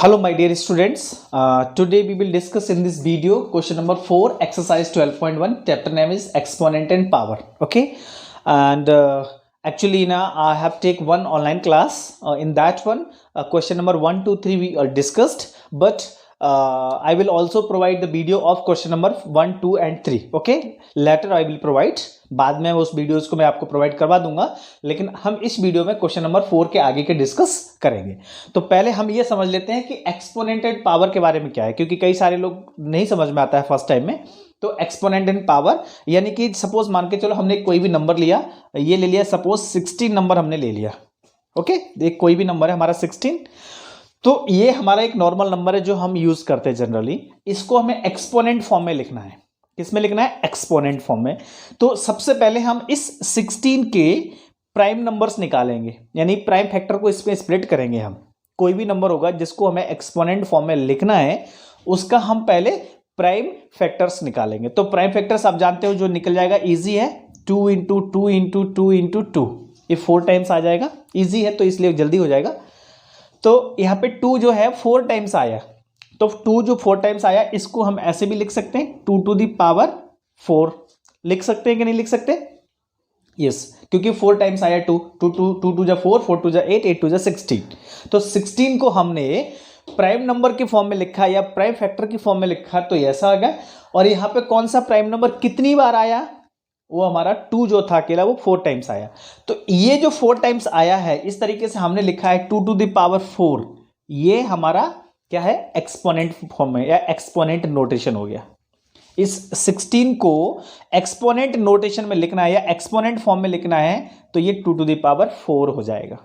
Hello my dear students, today we will discuss in this video question number 4 exercise 12.1. chapter name is exponent and power. Okay, and actually now I have take one online class. In that one question number 1 2 3 we are discussed, but I will also provide the video of question number 1 2 and 3. Okay, later I will provide, बाद में उस videos को मैं आपको provide करवा दूंगा, लेकिन हम इस वीडियो में क्वेश्चन नंबर 4 के आगे के डिस्कस करेंगे। तो पहले हम ये समझ लेते हैं कि एक्सपोनेंट एंड पावर के बारे में क्या है, क्योंकि कई सारे लोग नहीं समझ में आता है फर्स्ट टाइम में। तो एक्सपोनेंट एंड पावर यानी कि सपोज मान के चलो हमने कोई भी नंबर लिया, ये ले लिया सपोज 16 नंबर हमने ले लिया। ओके, देख कोई भी नंबर है हमारा 16, तो ये हमारा एक नॉर्मल नंबर है जो हम यूज करते हैं जनरली। इसको हमें एक्सपोनेंट फॉर्म में लिखना है। किसमें लिखना है? एक्सपोनेंट फॉर्म में। तो सबसे पहले हम इस 16 के प्राइम नंबर्स निकालेंगे, यानी प्राइम फैक्टर को इसमें स्प्लिट करेंगे। हम कोई भी नंबर होगा जिसको हमें एक्सपोनेंट फॉर्म में लिखना है, उसका हम पहले प्राइम फैक्टर्स निकालेंगे। तो प्राइम फैक्टर्स आप जानते हो जो निकल जाएगा, इजी है, 2 इंटू 2 इंटू 2 इंटू 2, ये 4 टाइम्स आ जाएगा। इजी है तो इसलिए जल्दी हो जाएगा। तो यहाँ पे 2 जो है 4 टाइम्स आया, तो 2 जो 4 टाइम्स आया इसको हम ऐसे भी लिख सकते हैं, 2 टू दी पावर 4 लिख सकते हैं कि नहीं लिख सकते? यस, क्योंकि 4 टाइम्स आया 2 2 2 2 जा 4 4 2 जा 8 8 2 जा 16। तो 16 को हमने प्राइम नंबर के फॉर्म में लिखा या प्राइम फैक्टर की फॉर्म में लिखा, तो ऐसा आ गया। और यहाँ पे कौन सा प्राइम नंबर कितनी बार आया? वो हमारा 2 जो था अकेला वो 4 टाइम्स आया। तो ये जो 4 टाइम्स आया है, इस तरीके से हमने लिखा है 2 टू द पावर 4। ये हमारा क्या है? एक्सपोनेंट फॉर्म में या एक्सपोनेंट नोटेशन हो गया। इस 16 को एक्सपोनेंट नोटेशन में लिखना है या एक्सपोनेंट फॉर्म में लिखना है, तो ये 2 टू द पावर 4 हो जाएगा।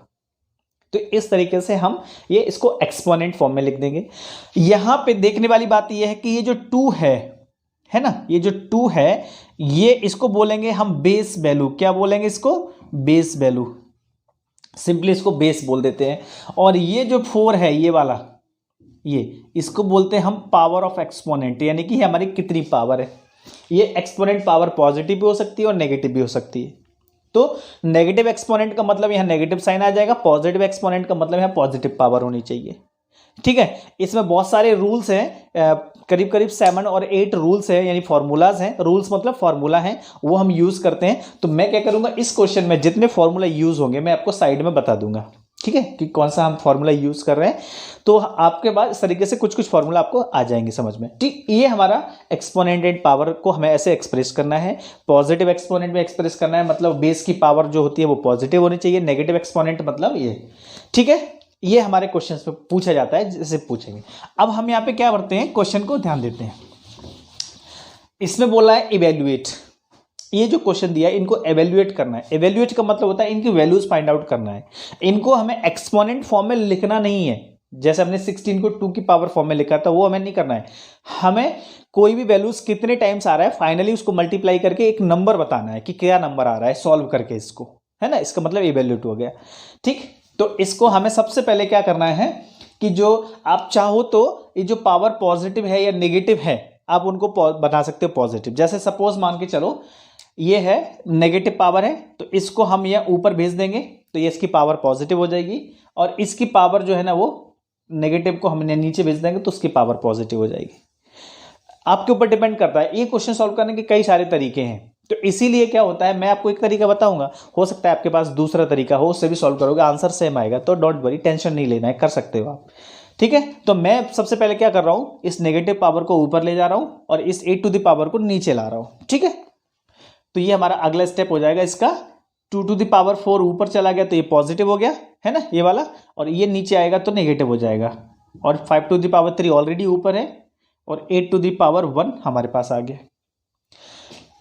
तो इस तरीके से हम ये इसको एक्सपोनेंट फॉर्म में लिख देंगे। यहां पे देखने वाली बात यह है कि ये जो 2 है ना, ये जो 2 है, ये इसको बोलेंगे हम बेस वैल्यू। क्या बोलेंगे इसको? Base value. सिंपली इसको बेस बोल देते हैं। और ये जो 4 है, ये वाला, ये इसको बोलते हैं हम पावर ऑफ एक्सपोनेंट, यानी कि हमारी कितनी पावर है। ये एक्सपोनेंट पावर पॉजिटिव भी हो सकती है और नेगेटिव भी हो सकती है। तो नेगेटिव एक्सपोनेंट का मतलब यहाँ नेगेटिव साइन आ जाएगा, पॉजिटिव एक्सपोनेंट का मतलब यहाँ पॉजिटिव पावर होनी चाहिए। ठीक है, इसमें बहुत सारे रूल्स हैं, करीब करीब 7 और 8 रूल्स हैं, यानी फॉर्मूलाज हैं। रूल्स मतलब फॉर्मूला हैं, वो हम यूज करते हैं। तो मैं क्या करूंगा, इस क्वेश्चन में जितने फॉर्मूला यूज होंगे मैं आपको साइड में बता दूंगा। ठीक है, कि कौन सा हम फॉर्मूला यूज कर रहे हैं, तो आपके पास इस तरीके से कुछ कुछ फॉर्मूला आपको आ जाएंगे समझ में। ठीक, ये हमारा एक्सपोनेंट एंड पावर को हमें ऐसे एक्सप्रेस करना है। पॉजिटिव एक्सपोनेंट में एक्सप्रेस करना है, मतलब बेस की पावर जो होती है वो पॉजिटिव होनी चाहिए। नेगेटिव एक्सपोनेंट मतलब ये। ठीक है, ये हमारे क्वेश्चन पे पूछा जाता है, जैसे पूछेंगे। अब हम यहाँ पे क्या करते हैं, क्वेश्चन को ध्यान देते हैं। इसमें बोला है इवेल्युएट। ये जो क्वेश्चन दिया है इनको एवेल्युएट करना है। एवेल्युएट का मतलब होता है इनकी वैल्यूज फाइंड आउट करना है। इनको हमें एक्सपोनेंट फॉर्म में लिखना नहीं है, जैसे हमने 16 को 2 की पावर फॉर्म में लिखा था, वो हमें नहीं करना है। हमें कोई भी वैल्यूज कितने टाइम्स आ रहा है, फाइनली उसको मल्टीप्लाई करके एक नंबर बताना है कि क्या नंबर आ रहा है, सॉल्व करके इसको, है ना। इसका मतलब एवेल्युएट हो गया। ठीक, तो इसको हमें सबसे पहले क्या करना है कि जो आप चाहो तो ये जो पावर पॉजिटिव है या नेगेटिव है, आप उनको बना सकते हो पॉजिटिव। जैसे सपोज मान के चलो ये है नेगेटिव पावर है, तो इसको हम ये ऊपर भेज देंगे, तो ये इसकी पावर पॉजिटिव हो जाएगी। और इसकी पावर जो है ना, वो नेगेटिव को हमने नीचे भेज देंगे, तो उसकी पावर पॉजिटिव हो जाएगी। आपके ऊपर डिपेंड करता है। ये क्वेश्चन सॉल्व करने के कई सारे तरीके हैं, तो इसीलिए क्या होता है, मैं आपको एक तरीका बताऊंगा, हो सकता है आपके पास दूसरा तरीका हो, उससे भी सॉल्व करोगे, आंसर सेम आएगा। तो डोंट वरी, टेंशन नहीं लेना है, कर सकते हो आप। ठीक है, तो मैं सबसे पहले क्या कर रहा हूं, इस नेगेटिव पावर को ऊपर ले जा रहा हूं और इस 8 टू द पावर को नीचे ला रहा हूं। ठीक है, तो ये हमारा अगला स्टेप हो जाएगा इसका। 2 टू द पावर 4 ऊपर चला गया तो ये पॉजिटिव हो गया, है ना, ये वाला। और ये नीचे आएगा तो नेगेटिव हो जाएगा। और 5 टू द पावर 3 ऑलरेडी ऊपर है, और 8 टू द पावर 1 हमारे पास आ गया।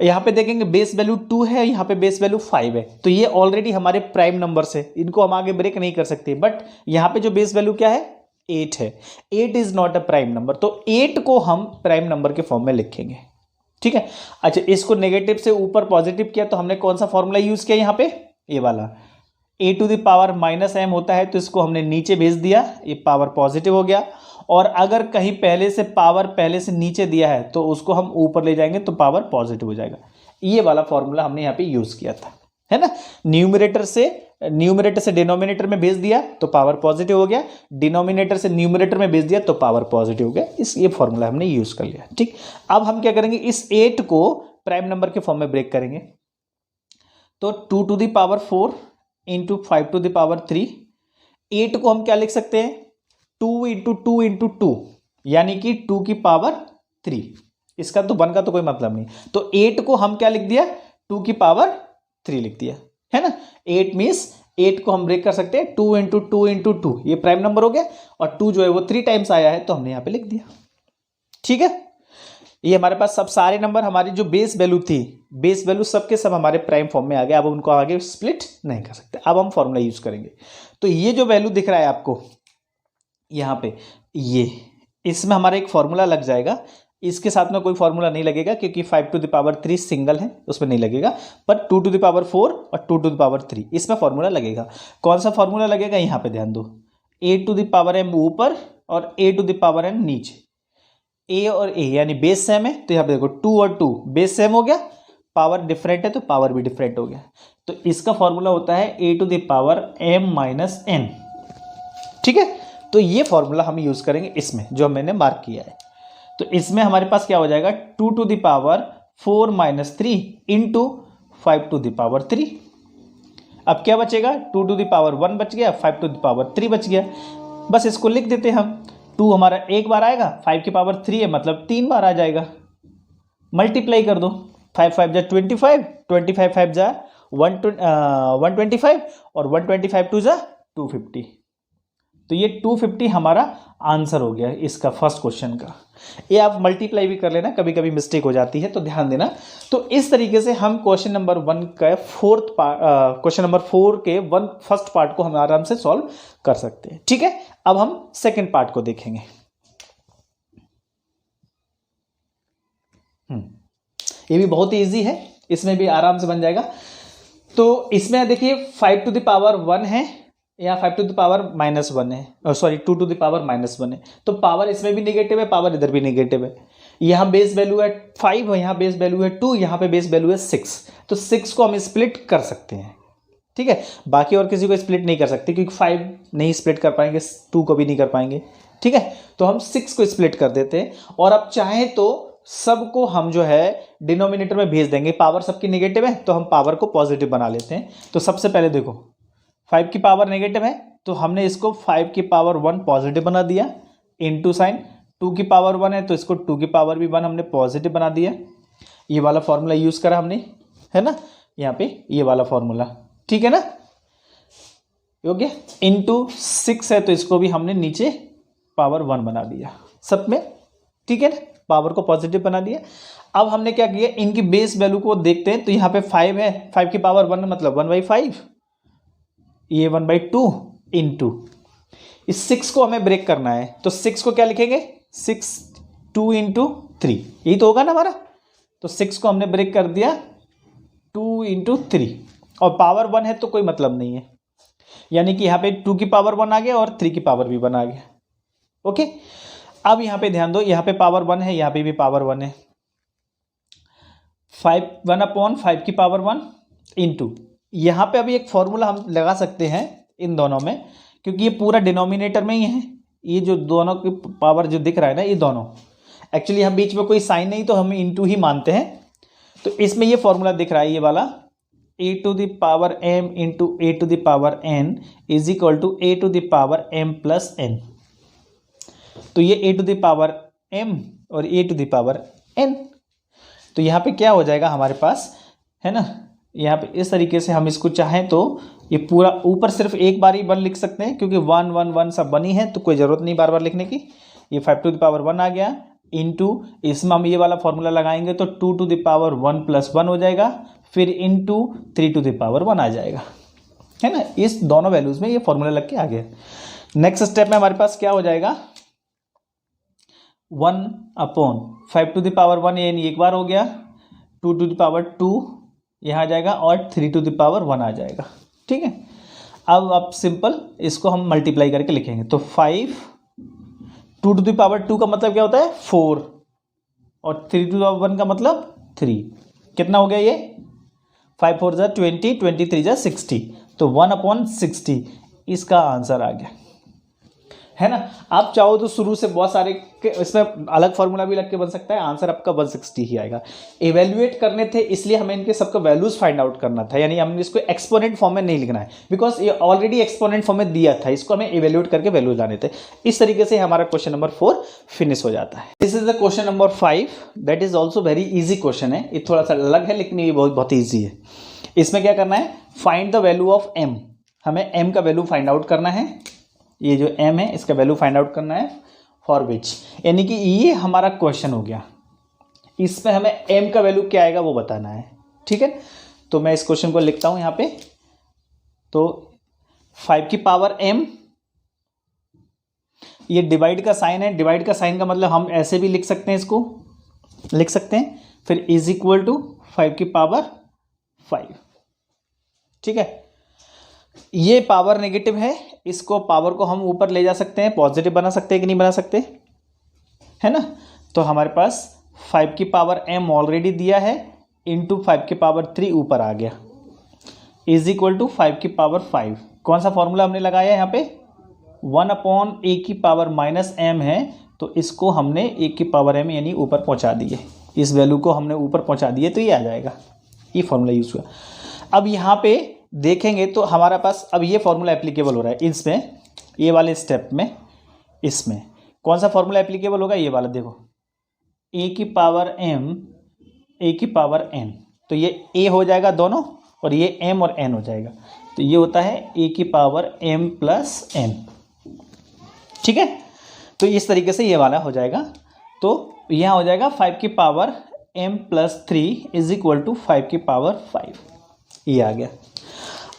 यहाँ पे देखेंगे बेस वैल्यू 2 है, यहाँ पे बेस वैल्यू 5 है, तो ये ऑलरेडी हमारे प्राइम नंबर्स है, इनको हम आगे ब्रेक नहीं कर सकते। बट यहाँ पे जो बेस वैल्यू क्या है, 8 है। 8 is not a prime number, तो 8 को हम प्राइम नंबर के फॉर्म में लिखेंगे। ठीक है, अच्छा, इसको नेगेटिव से ऊपर पॉजिटिव किया, तो हमने कौन सा फॉर्मूला यूज किया यहाँ पे, ये वाला। a to the power -m होता है, तो इसको हमने नीचे भेज दिया, ये पावर पॉजिटिव हो गया। और अगर कहीं पहले से पावर पहले से नीचे दिया है, तो उसको हम ऊपर ले जाएंगे, तो पावर पॉजिटिव हो जाएगा। ये वाला फॉर्मूला हमने यहाँ पे यूज किया था, है ना। न्यूमरेटर से न्यूमरेटर से डिनोमिनेटर में भेज दिया तो पावर पॉजिटिव हो गया, डिनोमिनेटर से न्यूमरेटर में भेज दिया तो पावर पॉजिटिव हो गया। ये फॉर्मूला हमने यूज कर लिया। ठीक, अब हम क्या करेंगे, इस 8 को प्राइम नंबर के फॉर्म में ब्रेक करेंगे। तो 2 to the power 4 into 5 to the power 3, 8 को हम क्या लिख सकते हैं, 2 इंटू 2 इंटू 2, यानी कि 2 की पावर 3। इसका तो 1 का तो कोई मतलब नहीं, तो 8 को हम क्या लिख दिया, 2 की पावर 3 लिख दिया, है ना। 8 मीन्स 8 को हम ब्रेक कर सकते हैं 2 इंटू 2 इंटू 2, ये प्राइम नंबर हो गया, और 2 जो है वो 3 टाइम्स आया है तो हमने यहाँ पे लिख दिया। ठीक है, ये हमारे पास सब सारे नंबर, हमारी जो बेस वैल्यू थी, बेस वैल्यू सबके सब हमारे प्राइम फॉर्म में आ गए। अब उनको आगे स्प्लिट नहीं कर सकते। अब हम फॉर्मूला यूज करेंगे। तो ये जो वैल्यू दिख रहा है आपको यहाँ पे, ये इसमें हमारा एक फॉर्मूला लग जाएगा, इसके साथ में कोई फॉर्मूला नहीं लगेगा क्योंकि 5 to the power 3 सिंगल है, उसमें नहीं लगेगा। पर 2 to the power 4 और 2 to the power 3 इसमें फॉर्मूला लगेगा। कौन सा फॉर्मूला लगेगा, यहाँ पे ध्यान दो, a to the power m ऊपर और a to the power n नीचे। a और a यानी बेस सेम है, तो यहाँ पे देखो 2 और 2 बेस सेम हो गया, पावर डिफरेंट है तो पावर भी डिफरेंट हो गया। तो इसका फॉर्मूला होता है a to the power m minus n। ठीक है, तो ये फॉर्मूला हम यूज करेंगे इसमें, जो मैंने मार्क किया है। तो इसमें हमारे पास क्या हो जाएगा, 2 to the power 4 minus 3 into 5 to the power 3। अब क्या बचेगा, 2 to the power 1 बच गया, 5 to the power 3 बच गया। बस इसको लिख देते हैं हम। 2 हमारा एक बार आएगा, 5 की पावर 3 है मतलब 3 बार आ जाएगा। मल्टीप्लाई कर दो, 5 5 जा 25, 25 5 जा 125 और 125 2 जा 250। तो ये 250 हमारा आंसर हो गया इसका फर्स्ट क्वेश्चन का। ये आप मल्टीप्लाई भी कर लेना, कभी कभी मिस्टेक हो जाती है तो ध्यान देना। तो इस तरीके से हम क्वेश्चन नंबर 1 का फोर्थ पार्ट, क्वेश्चन नंबर 4 के फर्स्ट पार्ट को हम आराम से सॉल्व कर सकते हैं। ठीक है, अब हम सेकंड पार्ट को देखेंगे। ये भी बहुत ही ईजी है, इसमें भी आराम से बन जाएगा। तो इसमें देखिए 5 to the power 1 है, या 5 to the power -1 है, सॉरी 2 to the power -1 है। तो पावर इसमें भी निगेटिव है, पावर इधर भी निगेटिव है। यहाँ बेस वैल्यू है 5, यहाँ बेस वैल्यू है 2, यहाँ पे बेस वैल्यू है 6। तो 6 को हम स्प्लिट कर सकते हैं। ठीक है, बाकी और किसी को स्प्लिट नहीं कर सकते क्योंकि 5 नहीं स्प्लिट कर पाएंगे, 2 को भी नहीं कर पाएंगे। ठीक है, तो हम 6 को स्प्लिट कर देते हैं, और अब चाहें तो सबको हम जो है डिनोमिनेटर में भेज देंगे। पावर सबकी निगेटिव है तो हम पावर को पॉजिटिव बना लेते हैं। तो सबसे पहले देखो 5 की पावर नेगेटिव है तो हमने इसको 5 की पावर 1 पॉजिटिव बना दिया, इनटू साइन 2 की पावर 1 है तो इसको 2 की पावर भी 1 हमने पॉजिटिव बना दिया। ये वाला फॉर्मूला यूज करा हमने, है ना, यहाँ पे ये वाला फॉर्मूला। ठीक है ना, योग्य इनटू 6 है तो इसको भी हमने नीचे पावर 1 बना दिया सब में। ठीक है ना, पावर को पॉजिटिव बना दिया। अब हमने क्या किया, इनकी बेस वैल्यू को देखते हैं। तो यहाँ पे 5 है, 5 की पावर 1 मतलब 1/5, ये 1/2 इंटू इस 6 को हमें ब्रेक करना है। तो 6 को क्या लिखेंगे, 6 2 इंटू 3, यही तो होगा ना हमारा। तो 6 को हमने ब्रेक कर दिया 2 इंटू 3, और पावर 1 है तो कोई मतलब नहीं है, यानी कि यहाँ पे 2 की पावर 1 आ गया और 3 की पावर भी 1 आ गया। ओके, अब यहाँ पे ध्यान दो, यहाँ पे पावर 1 है, यहाँ पे भी पावर 1 है। 1/5 की पावर 1 इंटू, यहाँ पे अभी एक फॉर्मूला हम लगा सकते हैं इन दोनों में, क्योंकि ये पूरा डिनोमिनेटर में ही है। ये जो दोनों की पावर जो दिख रहा है ना, ये दोनों एक्चुअली यहाँ बीच में कोई साइन नहीं तो हम इंटू ही मानते हैं। तो इसमें ये फॉर्मूला दिख रहा है, ये वाला a to the power m into a to the power n is equal to a to the power m plus n। तो ये a to the power m और a to the power n, तो यहाँ पे क्या हो जाएगा हमारे पास, है ना, यहाँ पे इस तरीके से हम इसको चाहें तो ये पूरा ऊपर सिर्फ एक बार ही 1 लिख सकते हैं, क्योंकि 1 1 1 सब 1 ही है तो कोई ज़रूरत नहीं बार बार लिखने की। ये 5 to the power 1 आ गया, इंटू इसमें हम ये वाला फॉर्मूला लगाएंगे तो 2 to the power 1 प्लस 1 हो जाएगा, फिर इंटू 3 to the power 1 आ जाएगा, है ना। इस दोनों वैल्यूज़ में ये फॉर्मूला लग के आ गया। नेक्स्ट स्टेप में हमारे पास क्या हो जाएगा, 1/5 to the power 1 यानी एक बार हो गया, 2 to the power 2 यहाँ आ जाएगा, और 3 to the power 1 आ जाएगा। ठीक है, अब आप सिंपल इसको हम मल्टीप्लाई करके लिखेंगे। तो 5 2 to the power 2 का मतलब क्या होता है 4, और 3 to the power 1 का मतलब 3। कितना हो गया ये, 5 4 जा 20, 23 जा 60, तो 1/60 इसका आंसर आ गया, है ना। आप चाहो तो शुरू से बहुत सारे इसमें अलग फॉर्मूला भी लग के बन सकता है, आंसर आपका 160 ही आएगा। एवेल्युएट करने थे इसलिए हमें इनके सबका वैल्यूज फाइंड आउट करना था, यानी हमने इसको एक्सपोनेंट फॉर्म में नहीं लिखना है, बिकॉज ये ऑलरेडी एक्सपोनेंट फॉर्म में दिया था, इसको हमें एवेल्युएट करके वैल्यूज लाने थे। इस तरीके से हमारा क्वेश्चन नंबर 4 फिनिश हो जाता है। This is the question number 5, that is also very easy question है। ये थोड़ा सा अलग है लेकिन ये बहुत ईजी है। इसमें क्या करना है, find the value of m, हमें m का वैल्यू फाइंड आउट करना है। ये जो m है इसका वैल्यू फाइंड आउट करना है फॉर विच, यानी कि ये हमारा क्वेश्चन हो गया। इसमें हमें m का वैल्यू क्या आएगा वो बताना है, ठीक है। तो मैं इस क्वेश्चन को लिखता हूं यहां पे, तो 5 की पावर m, ये डिवाइड का साइन है, डिवाइड का साइन का मतलब हम ऐसे भी लिख सकते हैं, इसको लिख सकते हैं, फिर इज इक्वल टू 5 की पावर 5, ठीक है। ये पावर नेगेटिव है, इसको पावर को हम ऊपर ले जा सकते हैं, पॉजिटिव बना सकते हैं कि नहीं बना सकते, है ना। तो हमारे पास 5 की पावर m ऑलरेडी दिया है, इंटू 5 की पावर 3 ऊपर आ गया, इज इक्वल टू 5 की पावर 5। कौन सा फॉर्मूला हमने लगाया यहाँ पे, 1/a की पावर माइनस m है, तो इसको हमने a की पावर m यानी ऊपर पहुँचा दिए, इस वैल्यू को हमने ऊपर पहुँचा दिए, तो ये आ जाएगा, ये फॉर्मूला यूज हुआ। अब यहाँ पे देखेंगे तो हमारा पास अब ये फॉर्मूला एप्लीकेबल हो रहा है इसमें, ये वाले स्टेप में। इसमें कौन सा फॉर्मूला एप्लीकेबल होगा, ये वाला देखो, a की पावर m a की पावर n, तो ये a हो जाएगा दोनों और ये m और n हो जाएगा, तो ये होता है a की पावर m प्लस n, ठीक है। तो इस तरीके से ये वाला हो जाएगा, तो यहाँ हो जाएगा 5 की power m plus 3 is equal to 5 की पावर 5, ये आ गया।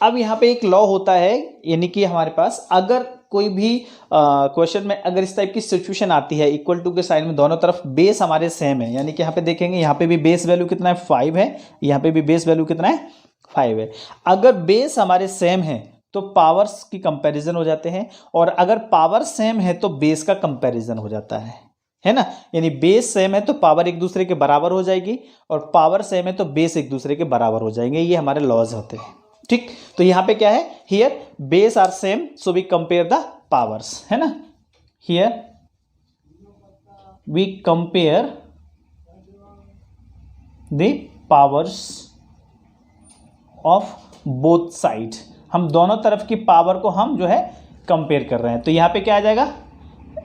अब यहाँ पे एक लॉ होता है, यानी कि हमारे पास अगर कोई भी क्वेश्चन में अगर इस टाइप की सिचुएशन आती है, इक्वल टू के साइन में दोनों तरफ बेस हमारे सेम है, यानी कि यहाँ पे देखेंगे यहाँ पे भी बेस वैल्यू कितना है 5 है, यहाँ पे भी बेस वैल्यू कितना है 5 है। अगर बेस हमारे सेम है तो पावर्स की कंपैरिजन हो जाते हैं, और अगर पावर सेम है तो बेस का कंपैरिजन हो जाता है ना। यानी बेस सेम है तो पावर एक दूसरे के बराबर हो जाएगी, और पावर सेम है तो बेस एक दूसरे के बराबर हो जाएंगे, ये हमारे लॉज होते हैं, ठीक। तो यहाँ पे क्या है, here base are same so we compare the powers, है ना। Here we compare the powers of both side, हम दोनों तरफ की पावर को हम जो है कंपेयर कर रहे हैं। तो यहाँ पे क्या आ जाएगा,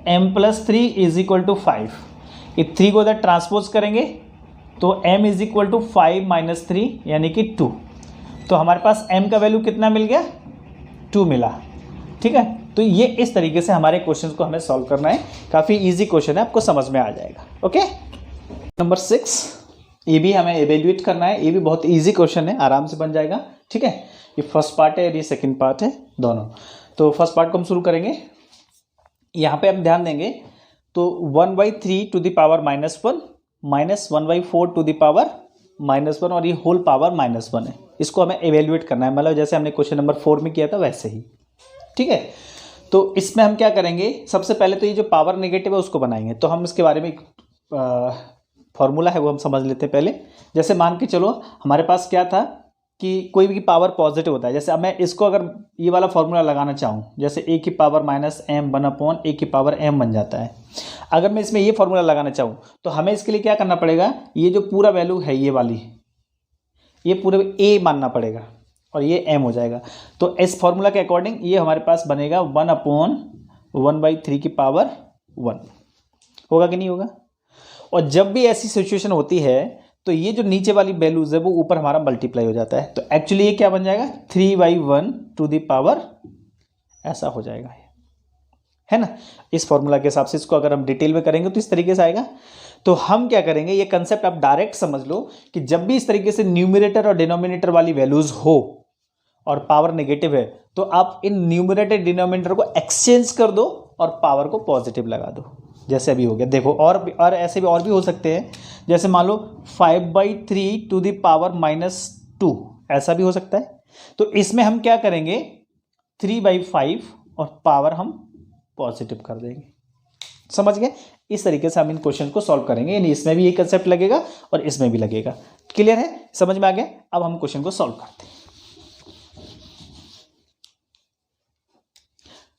m plus 3 is equal to 5, ये 3 को इधर ट्रांसपोज करेंगे तो m is equal to 5 minus 3 यानी कि 2, तो हमारे पास m का वैल्यू कितना मिल गया, 2 मिला, ठीक है। तो ये इस तरीके से हमारे क्वेश्चन को हमें सॉल्व करना है, काफ़ी इजी क्वेश्चन है, आपको समझ में आ जाएगा। ओके, नंबर 6, ये भी हमें एवेल्युएट करना है, ये भी बहुत इजी क्वेश्चन है, आराम से बन जाएगा, ठीक है। ये फर्स्ट पार्ट है और ये सेकंड पार्ट है दोनों। तो फर्स्ट पार्ट को हम शुरू करेंगे, यहाँ पे हम ध्यान देंगे तो 1/3 to the power -1 minus 1/4 to the power -1 और ये होल पावर -1 है, इसको हमें एवेल्युएट करना है, मतलब जैसे हमने क्वेश्चन नंबर 4 में किया था वैसे ही, ठीक है। तो इसमें हम क्या करेंगे, सबसे पहले तो ये जो पावर नेगेटिव है उसको बनाएंगे, तो हम इसके बारे में फॉर्मूला है वो हम समझ लेते हैं पहले। जैसे मान के चलो हमारे पास क्या था कि कोई भी पावर पॉजिटिव होता है, जैसे अब मैं इसको अगर ये वाला फॉर्मूला लगाना चाहूँ, जैसे a की पावर -m 1/a की पावर m बन जाता है। अगर मैं इसमें ये फॉर्मूला लगाना चाहूँ तो हमें इसके लिए क्या करना पड़ेगा, ये जो पूरा वैल्यू है ये वाली, ये पूरे a मानना पड़ेगा और ये m हो जाएगा। तो इस फॉर्मूला के अकॉर्डिंग ये हमारे पास बनेगा 1/1/3 की पावर 1, होगा कि नहीं होगा। और जब भी ऐसी सिचुएशन होती है तो ये जो नीचे वाली वैल्यूज है वो ऊपर हमारा मल्टीप्लाई हो जाता है, तो एक्चुअली ये क्या बन जाएगा 3/1 टू द पावर, ऐसा हो जाएगा, है ना। इस फॉर्मूला के हिसाब से इसको अगर हम डिटेल में करेंगे तो इस तरीके से आएगा। तो हम क्या करेंगे, ये कंसेप्ट आप डायरेक्ट समझ लो कि जब भी इस तरीके से न्यूमरेटर और डिनोमिनेटर वाली वैल्यूज हो और पावर नेगेटिव है तो आप इन न्यूमरेटर डिनोमिनेटर को एक्सचेंज कर दो और पावर को पॉजिटिव लगा दो, जैसे अभी हो गया। देखो और ऐसे भी और भी हो सकते हैं, जैसे मान लो 5/3 टू द पावर -2, ऐसा भी हो सकता है। तो इसमें हम क्या करेंगे, 3/5 और पावर हम पॉजिटिव कर देंगे, समझ गए। इस तरीके से हम इन क्वेश्चन को सॉल्व करेंगे, यानी इसमें भी ये कंसेप्ट लगेगा और इसमें भी लगेगा। क्लियर है, समझ में आ गया। अब हम क्वेश्चन को सॉल्व करते हैं।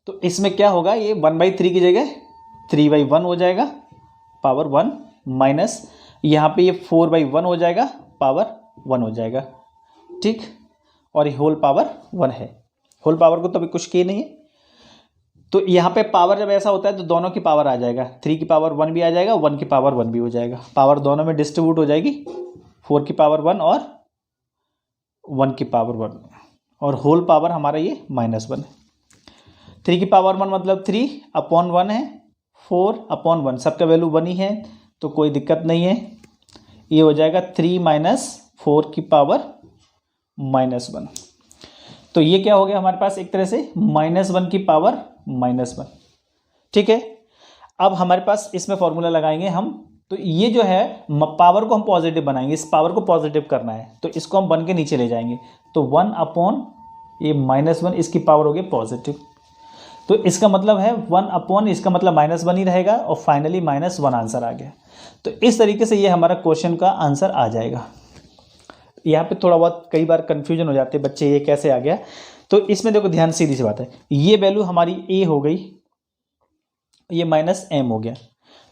तो इसमें क्या होगा, ये 1/3 की जगह 3/1 हो जाएगा पावर 1 माइनस यहाँ पे ये 4/1 हो जाएगा पावर 1 हो जाएगा, ठीक। और ये होल पावर 1 है, होल पावर को तो अभी कुछ किए नहीं है। तो यहाँ पे पावर जब ऐसा होता है तो दोनों की पावर आ जाएगा, 3 की पावर 1 भी आ जाएगा, 1 की पावर 1 भी हो जाएगा, पावर दोनों में डिस्ट्रीब्यूट हो जाएगी, 4 की पावर 1 और 1 की पावर 1, और होल पावर हमारा ये -1 है। 3 की पावर 1 मतलब 3/1 है, 4/1, सबका वैल्यू 1 ही है तो कोई दिक्कत नहीं है। ये हो जाएगा 3 - 4 की पावर -1। तो ये क्या हो गया हमारे पास, एक तरह से -1 की पावर -1, ठीक है। अब हमारे पास इसमें फॉर्मूला लगाएंगे हम, तो ये जो है पावर को हम पॉजिटिव बनाएंगे, इस पावर को पॉजिटिव करना है तो इसको हम 1 के नीचे ले जाएंगे, तो 1/(-1) इसकी पावर हो गई पॉजिटिव। तो इसका मतलब है 1/, इसका मतलब -1 ही रहेगा और फाइनली -1 आंसर आ गया। तो इस तरीके से ये हमारा क्वेश्चन का आंसर आ जाएगा। यहाँ पे थोड़ा बहुत कई बार कन्फ्यूजन हो जाते हैं बच्चे, ये कैसे आ गया। तो इसमें देखो ध्यान, सीधी सी बात है, ये वैल्यू हमारी a हो गई, ये -m हो गया,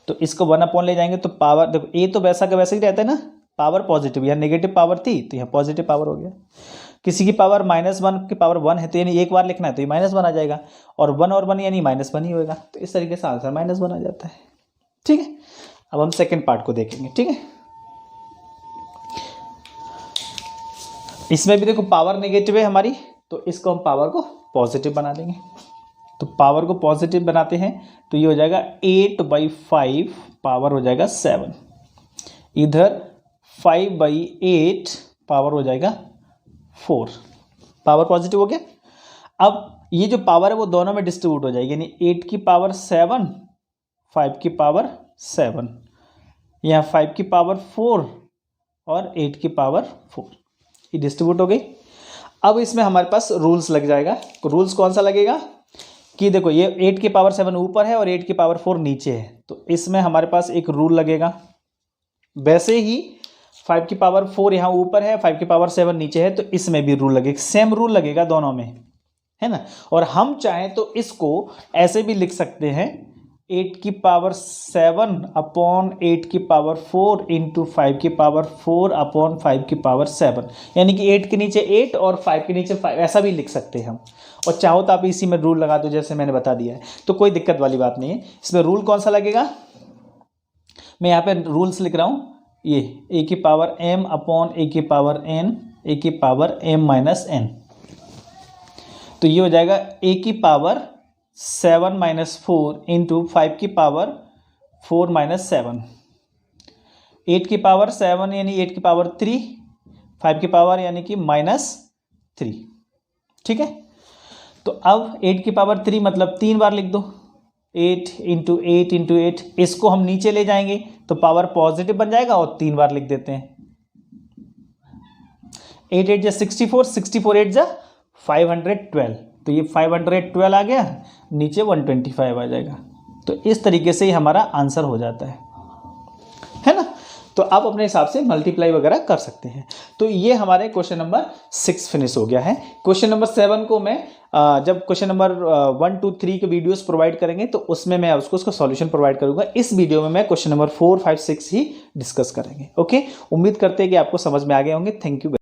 तो इसको 1/, ले जाएंगे तो पावर देखो a तो वैसा का वैसा ही रहता है ना, पावर पॉजिटिव, यहाँ नेगेटिव पावर थी तो यहाँ पॉजिटिव पावर हो गया। किसी की पावर -1 की पावर 1 है तो यानी एक बार लिखना है तो ये -1 आ जाएगा, और 1 और 1 यानी -1 ही होगा, तो इस तरीके से आंसर -1 आ जाता है, ठीक है। अब हम सेकेंड पार्ट को देखेंगे, ठीक है। इसमें भी देखो पावर नेगेटिव है हमारी, तो इसको हम पावर को पॉजिटिव बना देंगे। तो पावर को पॉजिटिव बनाते हैं तो ये हो जाएगा 8/5 पावर हो जाएगा 7, इधर 5/8 पावर हो जाएगा 4, पावर पॉजिटिव हो गया। अब ये जो पावर है वो दोनों में डिस्ट्रीब्यूट हो जाएगी, यानी 8 की पावर 7, 5 की पावर 7, यहाँ 5 की पावर 4 और 8 की पावर 4, ये डिस्ट्रीब्यूट हो गई। अब इसमें हमारे पास रूल्स लग जाएगा, तो रूल्स कौन सा लगेगा कि देखो ये 8 की पावर 7 ऊपर है और 8 की पावर 4 नीचे है, तो इसमें हमारे पास एक रूल लगेगा। वैसे ही 5 की पावर 4 यहाँ ऊपर है, 5 की पावर 7 नीचे है, तो इसमें भी रूल लगेगा, सेम रूल लगेगा दोनों में, है ना। और हम चाहें तो इसको ऐसे भी लिख सकते हैं, 8 की पावर 7/8 की पावर 4 इंटू 5 की पावर 4/5 की पावर 7, यानी कि 8 के नीचे 8 और 5 के नीचे 5, ऐसा भी लिख सकते हैं हम। और चाहो तो आप इसी में रूल लगा दो जैसे मैंने बता दिया है, तो कोई दिक्कत वाली बात नहीं है। इसमें रूल कौन सा लगेगा, मैं यहाँ पे रूल्स लिख रहा हूँ, ये a की पावर m/a की पावर n, a की पावर m-n, तो ये हो जाएगा a की पावर 7-4 इंटू 5 की पावर 4-7, 8 की पावर 7 यानी 8 की पावर 3, 5 की पावर यानी कि -3, ठीक है। तो अब 8 की पावर 3 मतलब 3 बार लिख दो, 8 इंटू 8 इंटू 8, इसको हम नीचे ले जाएंगे तो पावर पॉजिटिव बन जाएगा और 3 बार लिख देते हैं। 8 8 जा 64, 64 8 जा 512, तो ये 512 आ गया, नीचे 125 आ जाएगा। तो इस तरीके से ही हमारा आंसर हो जाता है ना। तो आप अपने हिसाब से मल्टीप्लाई वगैरह कर सकते हैं। तो ये हमारे क्वेश्चन नंबर 6 फिनिश हो गया है। क्वेश्चन नंबर 7 को मैं जब क्वेश्चन नंबर 1 2 3 के वीडियोस प्रोवाइड करेंगे तो उसमें मैं उसको सॉल्यूशन प्रोवाइड करूंगा। इस वीडियो में मैं क्वेश्चन नंबर 4 5 6 ही डिस्कस करेंगे। ओके, उम्मीद करते हैं कि आपको समझ में आ गए होंगे। Thank you.